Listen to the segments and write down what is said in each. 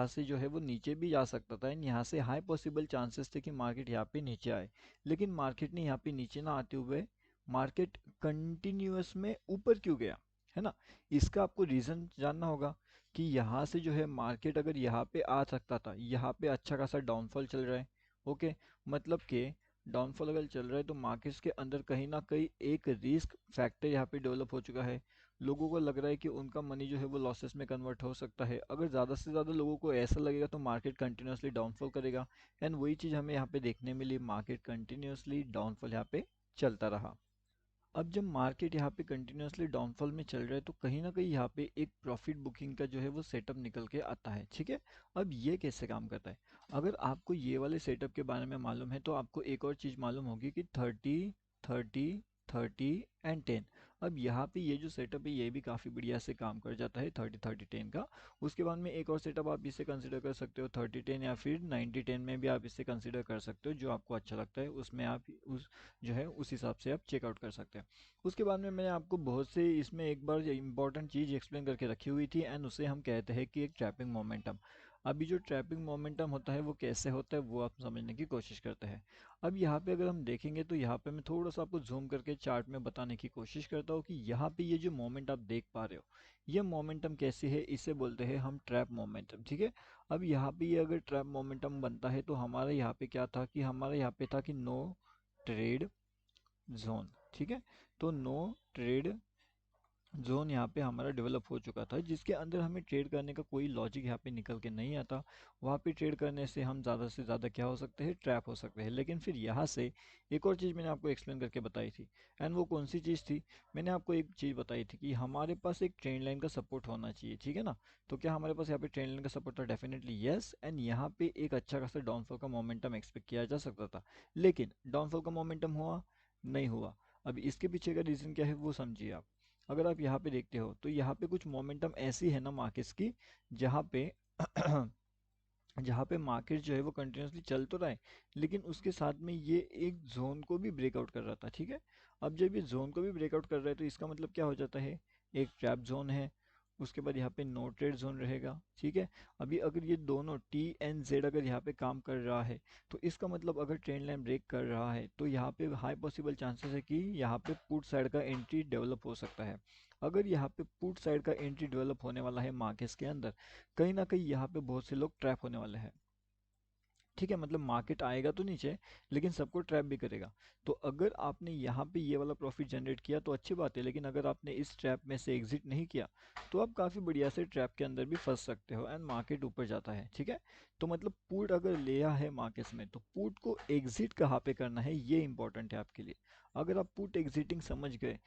यहाँ से जो है वो नीचे भी जा सकता था एंड यहाँ से हाई पॉसिबल चांसेस थे कि मार्केट यहाँ पे नीचे आए, लेकिन मार्केट ने यहाँ पे नीचे ना आते हुए मार्केट कंटिन्यूअस में ऊपर क्यों गया, है ना। इसका आपको रीज़न जानना होगा कि यहाँ से जो है मार्केट अगर यहाँ पे आ सकता था, यहाँ पे अच्छा खासा डाउनफॉल चल रहा है, ओके, मतलब कि डाउनफॉल अगर चल रहा है तो मार्केट्स के अंदर कहीं ना कहीं एक रिस्क फैक्टर यहाँ पे डेवलप हो चुका है। लोगों को लग रहा है कि उनका मनी जो है वो लॉसेस में कन्वर्ट हो सकता है। अगर ज़्यादा से ज़्यादा लोगों को ऐसा लगेगा तो मार्केट कंटिन्यूसली डाउनफॉल करेगा एंड वही चीज़ हमें यहाँ पे देखने मिली, मार्केट कंटिन्यूसली डाउनफॉल यहाँ पे चलता रहा। अब जब मार्केट यहाँ पे कंटिन्यूसली डाउनफॉल में चल रहा है तो कहीं ना कहीं यहाँ पे एक प्रॉफिट बुकिंग का जो है वो सेटअप निकल के आता है, ठीक है। अब ये कैसे काम करता है, अगर आपको ये वाले सेटअप के बारे में मालूम है तो आपको एक और चीज़ मालूम होगी कि 30 30 30 एंड 10। अब यहाँ पे ये जो सेटअप है ये भी काफ़ी बढ़िया से काम कर जाता है 30 30 10 का। उसके बाद में एक और सेटअप आप इसे कंसिडर कर सकते हो 30 10 या फिर 90 10 में भी आप इसे कंसिडर कर सकते हो, जो आपको अच्छा लगता है उसमें आप उस जो है उस हिसाब से आप चेकआउट कर सकते हैं। उसके बाद में मैंने आपको बहुत से इसमें एक बार इंपॉर्टेंट चीज़ एक्सप्लेन करके रखी हुई थी एंड उसे हम कहते हैं कि एक ट्रैपिंग मोमेंटम। अभी जो ट्रैपिंग मोमेंटम होता है वो कैसे होता है वो आप समझने की कोशिश करते हैं। अब यहाँ पे अगर हम देखेंगे तो यहाँ पे मैं थोड़ा सा आपको जूम करके चार्ट में बताने की कोशिश करता हूँ कि यहाँ पे ये जो मोमेंट आप देख पा रहे हो ये मोमेंटम कैसी है, इसे बोलते हैं हम ट्रैप मोमेंटम, ठीक है। अब यहाँ पे ये अगर ट्रैप मोमेंटम बनता है तो हमारा यहाँ पे क्या था कि हमारा यहाँ पे था कि नो ट्रेड जोन, ठीक है। तो नो ट्रेड जोन यहाँ पे हमारा डेवलप हो चुका था जिसके अंदर हमें ट्रेड करने का कोई लॉजिक यहाँ पे निकल के नहीं आता। वहाँ पे ट्रेड करने से हम ज़्यादा से ज़्यादा क्या हो सकते हैं, ट्रैप हो सकते हैं। लेकिन फिर यहाँ से एक और चीज़ मैंने आपको एक्सप्लेन करके बताई थी एंड वो कौन सी चीज़ थी, मैंने आपको एक चीज़ बताई थी कि हमारे पास एक ट्रेंड लाइन का सपोर्ट होना चाहिए, ठीक है ना। तो क्या हमारे पास यहाँ पे ट्रेंड लाइन का सपोर्ट था, डेफिनेटली यस। एंड यहाँ पे एक अच्छा खासा डाउनफॉल का मोमेंटम एक्सपेक्ट किया जा सकता था, लेकिन डाउनफॉल का मोमेंटम हुआ नहीं हुआ। अब इसके पीछे का रीज़न क्या है वो समझिए आप। अगर आप यहाँ पे देखते हो तो यहाँ पे कुछ मोमेंटम ऐसी है ना मार्केट्स की जहाँ पे जहाँ पे मार्केट जो है वो कंटिन्यूसली चल तो रहा है लेकिन उसके साथ में ये एक जोन को भी ब्रेकआउट कर रहा था, ठीक है। अब जब ये जोन को भी ब्रेकआउट कर रहा है तो इसका मतलब क्या हो जाता है, एक ट्रैप जोन है, उसके बाद यहाँ पे नो ट्रेड जोन रहेगा, ठीक है। अभी अगर ये दोनों टी एंड जेड अगर यहाँ पे काम कर रहा है तो इसका मतलब अगर ट्रेंड लाइन ब्रेक कर रहा है तो यहाँ पे हाई पॉसिबल चांसेस है कि यहाँ पे पुट साइड का एंट्री डेवलप हो सकता है। अगर यहाँ पे पुट साइड का एंट्री डेवलप होने वाला है मार्केट्स के अंदर, कहीं ना कहीं यहाँ पे बहुत से लोग ट्रैप होने वाले हैं, ठीक है। मतलब मार्केट आएगा तो नीचे लेकिन सबको ट्रैप भी करेगा। तो अगर आपने यहाँ पे ये वाला प्रॉफिट जनरेट किया तो अच्छी बात है, लेकिन अगर आपने इस ट्रैप में से एग्जिट नहीं किया तो आप काफ़ी बढ़िया से ट्रैप के अंदर भी फंस सकते हो एंड मार्केट ऊपर जाता है, ठीक है। तो मतलब पुट अगर लिया है मार्केट्स में तो पुट को एग्जिट कहाँ पे करना है ये इंपॉर्टेंट है आपके लिए। अगर आप पुट एग्जिटिंग समझ गए,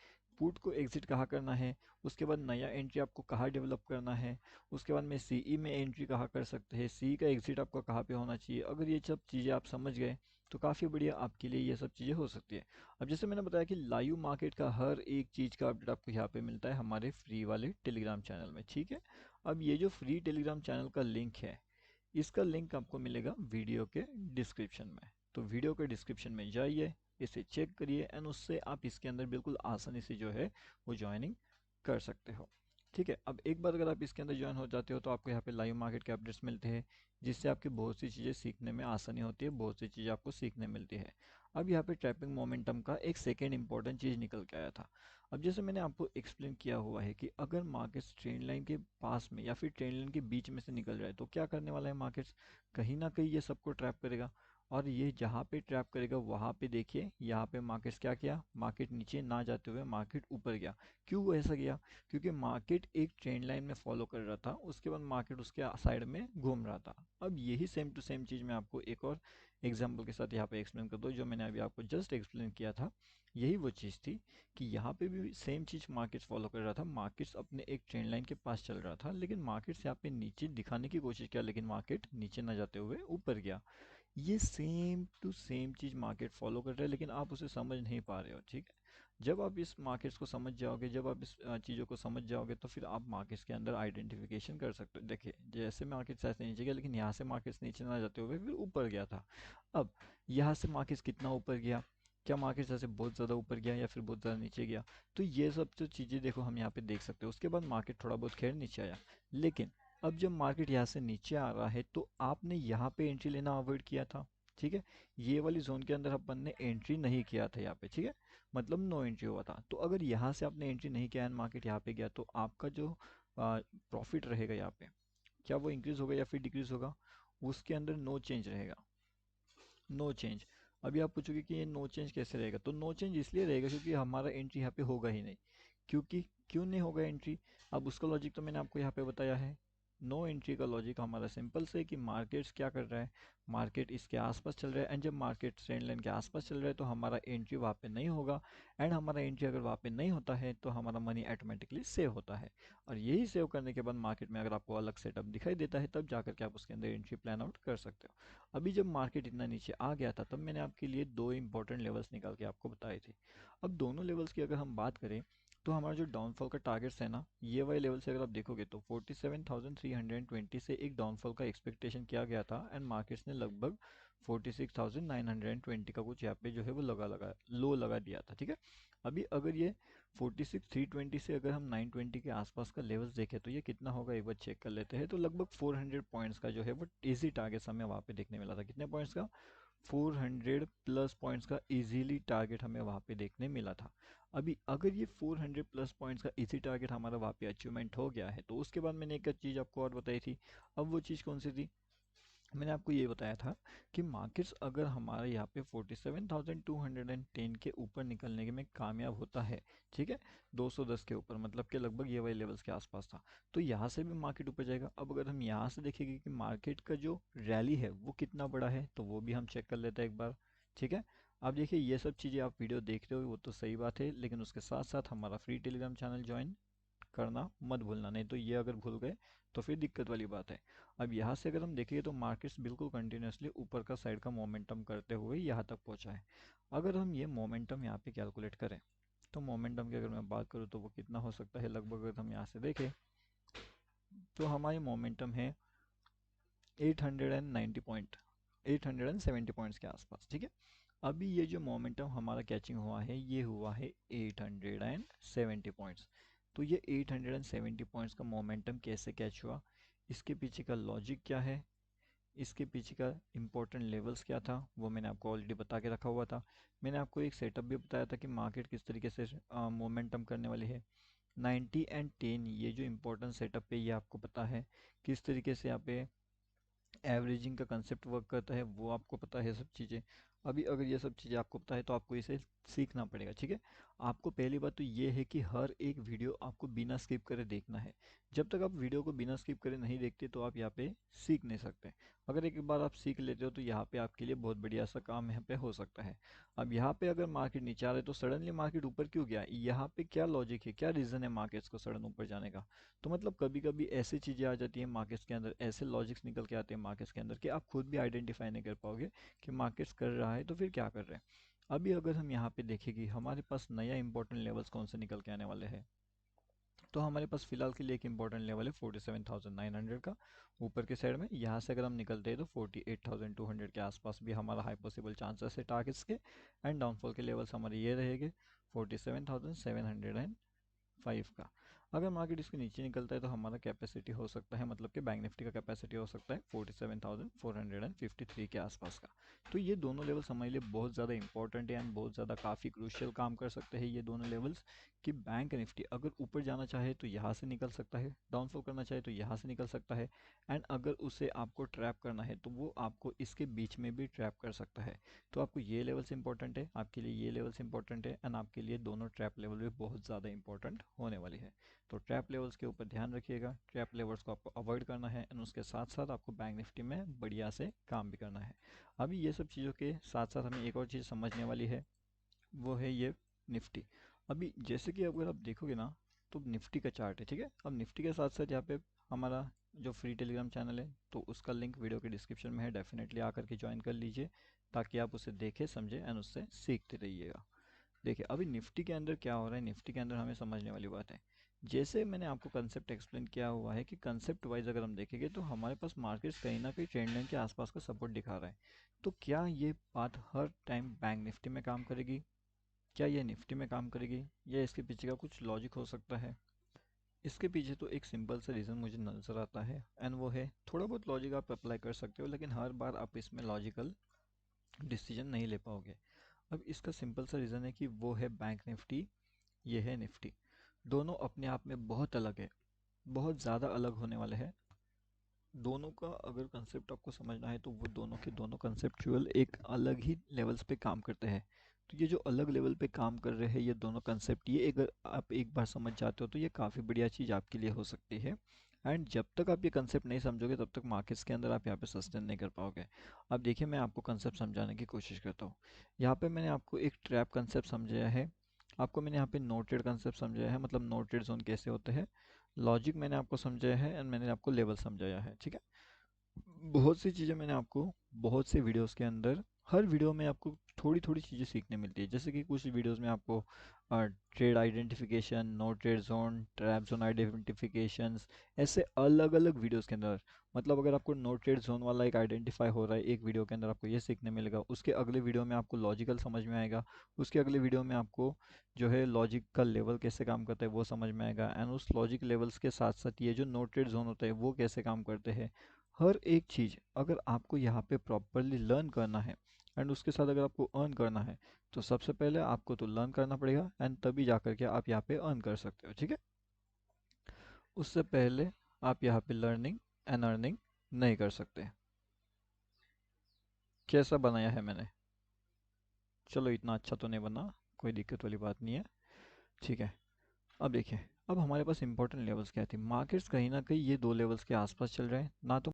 पुट को एग्जिट कहाँ करना है, उसके बाद नया एंट्री आपको कहाँ डेवलप करना है, उसके बाद में सीई में एंट्री कहाँ कर सकते हैं, सी का एग्जिट आपका कहाँ पे होना चाहिए, अगर ये सब चीज़ें आप समझ गए तो काफ़ी बढ़िया आपके लिए ये सब चीज़ें हो सकती है। अब जैसे मैंने बताया कि लाइव मार्केट का हर एक चीज़ का अपडेट आपको यहाँ पे मिलता है हमारे फ्री वाले टेलीग्राम चैनल में, ठीक है। अब ये जो फ्री टेलीग्राम चैनल का लिंक है इसका लिंक आपको मिलेगा वीडियो के डिस्क्रिप्शन में। तो वीडियो के डिस्क्रिप्शन में जाइए, इसे चेक करिए एंड उससे आप इसके अंदर बिल्कुल आसानी से जो है वो ज्वाइनिंग कर सकते हो, ठीक है। अब एक बार अगर आप इसके अंदर ज्वाइन हो जाते हो तो आपको यहाँ पे लाइव मार्केट के अपडेट्स मिलते हैं जिससे आपकी बहुत सी चीज़ें सीखने में आसानी होती है, बहुत सी चीज़ें आपको सीखने मिलती है। अब यहाँ पे ट्रैपिंग मोमेंटम का एक सेकेंड इंपॉर्टेंट चीज़ निकल के आया था। अब जैसे मैंने आपको एक्सप्लेन किया हुआ है कि अगर मार्केट्स ट्रेंड लाइन के पास में या फिर ट्रेंड लाइन के बीच में से निकल जाए तो क्या करने वाला है मार्केट्स, कहीं ना कहीं ये सबको ट्रैप करेगा। और ये जहाँ पे ट्रैप करेगा वहाँ पे देखिए यहाँ पे मार्केट्स क्या किया, मार्केट नीचे ना जाते हुए मार्केट ऊपर गया। क्यों ऐसा गया, क्योंकि मार्केट एक ट्रेंड लाइन में फॉलो कर रहा था, उसके बाद मार्केट उसके साइड में घूम रहा था। अब यही सेम टू सेम चीज़ मैं आपको एक और एग्जांपल के साथ यहाँ पे एक्सप्लेन कर दूँ, जो मैंने अभी आपको जस्ट एक्सप्लेन किया था। यही वो चीज़ थी कि यहाँ पे भी सेम चीज़ मार्केट्स फॉलो कर रहा था, मार्केट्स अपने एक ट्रेंड लाइन के पास चल रहा था लेकिन मार्केट्स यहाँ पे नीचे दिखाने की कोशिश किया लेकिन मार्केट नीचे ना जाते हुए ऊपर गया। ये सेम टू सेम चीज़ मार्केट फॉलो कर रहा है लेकिन आप उसे समझ नहीं पा रहे हो, ठीक है। जब आप इस मार्केट्स को समझ जाओगे, जब आप इस चीज़ों को समझ जाओगे तो फिर आप मार्केट्स के अंदर आइडेंटिफिकेशन कर सकते हो। देखिए जैसे मार्केट्स ऐसे नीचे गया लेकिन यहाँ से मार्केट्स नीचे ना जाते हुए फिर ऊपर गया था। अब यहाँ से मार्केट्स कितना ऊपर गया, क्या मार्केट्स ऐसे बहुत ज़्यादा ऊपर गया या फिर बहुत ज़्यादा नीचे गया, तो ये सब जो चीज़ें देखो हम यहाँ पे देख सकते हो। उसके बाद मार्केट थोड़ा बहुत खैर नीचे आया लेकिन अब जब मार्केट यहाँ से नीचे आ रहा है तो आपने यहाँ पे एंट्री लेना अवॉइड किया था, ठीक है। ये वाली जोन के अंदर अपन ने एंट्री नहीं किया था यहाँ पे, ठीक है, मतलब नो एंट्री हुआ था। तो अगर यहाँ से आपने एंट्री नहीं किया एंड मार्केट यहाँ पे गया तो आपका जो प्रॉफिट रहेगा यहाँ पे, क्या वो इंक्रीज होगा या फिर डिक्रीज होगा? उसके अंदर नो चेंज रहेगा, नो चेंज। अभी आप पूछोगे कि ये नो चेंज कैसे रहेगा, तो नो चेंज इसलिए रहेगा क्योंकि हमारा एंट्री यहाँ पे होगा ही नहीं। क्योंकि क्यों नहीं होगा एंट्री? अब उसका लॉजिक तो मैंने आपको यहाँ पे बताया है। नो एंट्री का लॉजिक हमारा सिंपल से है कि मार्केट्स क्या कर रहा है, मार्केट इसके आसपास चल रहा है, एंड जब मार्केट ट्रेंड लाइन के आसपास चल रहा है तो हमारा एंट्री वहाँ पे नहीं होगा। एंड हमारा एंट्री अगर वहाँ पे नहीं होता है तो हमारा मनी ऑटोमेटिकली सेव होता है। और यही सेव करने के बाद मार्केट में अगर आपको अलग सेटअप दिखाई देता है तब जाकर के आप उसके अंदर एंट्री प्लान आउट कर सकते हो। अभी जब मार्केट इतना नीचे आ गया था तब मैंने आपके लिए दो इंपॉर्टेंट लेवल्स निकाल के आपको बताए थे। अब दोनों लेवल्स की अगर हम बात करें तो हमारा जो डाउनफॉल का टारगेट्स है ना, ये वाले लेवल से अगर आप देखोगे तो 47,320 से एक डाउनफॉल का एक्सपेक्टेशन किया गया था एंड मार्केट्स ने लगभग 46,920 का कुछ यहाँ पे जो है वो लगा लो लगा दिया था, ठीक है। अभी अगर ये 46,320 से अगर हम 920 के आसपास का लेवल्स देखें तो ये कितना होगा एक बार चेक कर लेते हैं। तो लगभग 400 पॉइंट्स का जो है वो इजी टारगेट हमें वहाँ पे देखने मिला था। कितने पॉइंट्स का? 400 प्लस पॉइंट्स का इजीली टारगेट हमें वहाँ पे देखने मिला था। अभी अगर ये 400 प्लस पॉइंट्स का इजी टारगेट हमारा वहाँ पे अचीवमेंट हो गया है तो उसके बाद मैंने एक चीज़ आपको और बताई थी। अब वो चीज़ कौन सी थी? मैंने आपको ये बताया था कि मार्केट्स अगर हमारा यहाँ पे 47,210 के ऊपर निकलने में कामयाब होता है, ठीक है, 210 के ऊपर, मतलब कि लगभग ये वाले लेवल्स के आसपास था, तो यहाँ से भी मार्केट ऊपर जाएगा। अब अगर हम यहाँ से देखेंगे कि मार्केट का जो रैली है वो कितना बड़ा है तो वो भी हम चेक कर लेते हैं एक बार, ठीक है। अब देखिए ये सब चीज़ें आप वीडियो देख रहे हो वो तो सही बात है, लेकिन उसके साथ साथ हमारा फ्री टेलीग्राम चैनल ज्वाइन करना मत भूलना, नहीं तो ये अगर भूल गए तो फिर दिक्कत वाली बात है। अब यहाँ से अगर हम देखेंगे तो मार्केट्स बिल्कुल कंटिन्यूसली ऊपर का साइड का मोमेंटम करते हुए यहाँ तक पहुँचा है। अगर हम ये मोमेंटम यहाँ पे कैलकुलेट करें तो मोमेंटम की अगर मैं बात करूँ तो वो कितना हो सकता है, लगभग अगर हम यहाँ से देखें तो हमारी मोमेंटम है 890 पॉइंट, 870 पॉइंट्स के आसपास, ठीक है। अभी ये जो मोमेंटम हमारा कैचिंग हुआ है ये हुआ है 870 पॉइंट्स। तो ये 870 पॉइंट्स का मोमेंटम कैसे कैच हुआ, इसके पीछे का लॉजिक क्या है, इसके पीछे का इम्पोर्टेंट लेवल्स क्या था, वो मैंने आपको ऑलरेडी बता के रखा हुआ था। मैंने आपको एक सेटअप भी बताया था कि मार्केट किस तरीके से मोमेंटम करने वाली है। 90 एंड 10 ये जो इम्पोर्टेंट सेटअप है ये आपको पता है किस तरीके से यहाँ पे एवरेजिंग का कंसेप्ट वर्क करता है, वो आपको पता है सब चीज़ें। अभी अगर ये सब चीज़ें आपको पता है तो आपको इसे सीखना पड़ेगा, ठीक है। आपको पहली बात तो ये है कि हर एक वीडियो आपको बिना स्किप करे देखना है। जब तक आप वीडियो को बिना स्किप करे नहीं देखते तो आप यहाँ पे सीख नहीं सकते। अगर एक बार आप सीख लेते हो तो यहाँ पे आपके लिए बहुत बढ़िया सा काम यहाँ पे हो सकता है। अब यहाँ पे अगर मार्केट नीचे आ रहा है तो सडनली मार्केट ऊपर क्यों गया, यहाँ पे क्या लॉजिक है, क्या रीज़न है मार्केट्स को सडन ऊपर जाने का? तो मतलब कभी कभी ऐसी चीज़ें आ जाती हैं मार्केट्स के अंदर, ऐसे लॉजिक्स निकल के आते हैं मार्केट्स के अंदर कि आप खुद भी आइडेंटिफाई नहीं कर पाओगे कि मार्केट्स कर रहा है तो फिर क्या कर रहे हैं। अभी अगर हम यहाँ पे देखें कि हमारे पास नया इंपॉर्टेंट लेवल्स कौन से निकल के आने वाले हैं, तो हमारे पास फिलहाल के लिए एक इंपॉर्टेंट लेवल है 47,900 का ऊपर के साइड में। यहाँ से अगर हम निकलते हैं तो 48,200 के आसपास भी हमारा हाई पॉसिबल चांसेस है टारगेट्स के। एंड डाउनफॉल के लेवल्स हमारे ये रहेंगे 47,705 का। अगर मार्केट इसके नीचे निकलता है तो हमारा कैपेसिटी हो सकता है, मतलब कि बैंक निफ्टी का कैपेसिटी हो सकता है 47,453 के आसपास का। तो ये दोनों लेवल्स हमारे लिए बहुत ज़्यादा इंपॉर्टेंट है एंड बहुत ज़्यादा काफ़ी क्रूशियल काम कर सकते हैं ये दोनों लेवल्स। कि बैंक निफ्टी अगर ऊपर जाना चाहे तो यहाँ से निकल सकता है, डाउनफॉल करना चाहे तो यहाँ से निकल सकता है, एंड अगर उसे आपको ट्रैप करना है तो वो आपको इसके बीच में भी ट्रैप कर सकता है। तो आपको ये लेवल्स इंपॉर्टेंट है, आपके लिए ये लेवल्स इंपॉर्टेंट है, एंड आपके लिए दोनों ट्रैप लेवल भी बहुत ज़्यादा इंपॉर्टेंट होने वाली है। तो ट्रैप लेवल्स के ऊपर ध्यान रखिएगा, ट्रैप लेवल्स को आपको अवॉइड करना है एंड उसके साथ साथ आपको बैंक निफ्टी में बढ़िया से काम भी करना है। अभी ये सब चीज़ों के साथ साथ हमें एक और चीज़ समझने वाली है, वो है ये निफ्टी। अभी जैसे कि अगर आप देखोगे ना तो निफ्टी का चार्ट है, ठीक है। अब निफ्टी के साथ साथ यहाँ पे हमारा जो फ्री टेलीग्राम चैनल है तो उसका लिंक वीडियो के डिस्क्रिप्शन में है, डेफिनेटली आकर के ज्वाइन कर लीजिए ताकि आप उसे देखें समझें एंड उससे सीखते रहिएगा। देखिए अभी निफ्टी के अंदर क्या हो रहा है, निफ्टी के अंदर हमें समझने वाली बात है। जैसे मैंने आपको कंसेप्ट एक्सप्लेन किया हुआ है कि कंसेप्ट वाइज अगर हम देखेंगे तो हमारे पास मार्केट्स कहीं ना कहीं ट्रेंड लाइन के आसपास का सपोर्ट दिखा रहा है। तो क्या ये बात हर टाइम बैंक निफ्टी में काम करेगी, क्या ये निफ्टी में काम करेगी, या इसके पीछे का कुछ लॉजिक हो सकता है? इसके पीछे तो एक सिंपल सा रीज़न मुझे नज़र आता है, एंड वो है थोड़ा बहुत लॉजिक आप अप्लाई कर सकते हो, लेकिन हर बार आप इसमें लॉजिकल डिसीजन नहीं ले पाओगे। अब इसका सिंपल सा रीज़न है कि वो है बैंक निफ्टी, ये है निफ्टी। दोनों अपने आप में बहुत अलग है, बहुत ज़्यादा अलग होने वाले हैं। दोनों का अगर कंसेप्ट आपको समझना है तो वो दोनों के दोनों कंसेप्चुअल एक अलग ही लेवल्स पे काम करते हैं। तो ये जो अलग लेवल पे काम कर रहे हैं ये दोनों कंसेप्ट, ये अगर आप एक बार समझ जाते हो तो ये काफ़ी बढ़िया चीज़ आपके लिए हो सकती है। एंड जब तक आप ये कंसेप्ट नहीं समझोगे तब तक मार्केट्स के अंदर आप यहाँ पे सस्टेन नहीं कर पाओगे। अब देखिए मैं आपको कंसेप्ट समझाने की कोशिश करता हूँ। यहाँ पे मैंने आपको एक ट्रैप कंसेप्ट समझाया है, आपको मैंने यहाँ पे नोटेड कंसेप्ट समझाया है, मतलब नोटेड जोन कैसे होते हैं। लॉजिक मैंने आपको समझाया है एंड मैंने आपको लेवल समझाया है, ठीक है। बहुत सी चीज़ें मैंने आपको बहुत से वीडियोस के अंदर, हर वीडियो में आपको थोड़ी थोड़ी चीज़ें सीखने मिलती है। जैसे कि कुछ वीडियोस में आपको trade identification, no trade zone, trap zone identifications, ऐसे अलग अलग वीडियोस के अंदर, मतलब अगर आपको नो ट्रेड जोन वाला एक आइडेंटिफाई हो रहा है एक वीडियो के अंदर, आपको ये सीखने मिलेगा, उसके अगले वीडियो में आपको लॉजिकल समझ में आएगा, उसके अगले वीडियो में आपको जो है लॉजिक का लेवल कैसे काम करता है वो समझ में आएगा, एंड उस लॉजिक लेवल्स के साथ साथ ये जो नो ट्रेड जोन होता है वो कैसे काम करते हैं। हर एक चीज़ अगर आपको यहाँ पे प्रॉपरली लर्न करना है एंड उसके साथ अगर आपको अर्न करना है तो सबसे पहले आपको तो लर्न करना पड़ेगा, एंड तभी जा कर के आप यहाँ पे अर्न कर सकते हो, ठीक है। उससे पहले आप यहाँ पे लर्निंग एंड अर्निंग नहीं कर सकते। कैसा बनाया है मैंने? चलो इतना अच्छा तो नहीं बना, कोई दिक्कत वाली बात नहीं है, ठीक है। अब देखिए, अब हमारे पास इंपॉर्टेंट लेवल्स क्या थे। मार्केट्स कहीं ना कहीं ये दो लेवल्स के आसपास चल रहे हैं, ना तो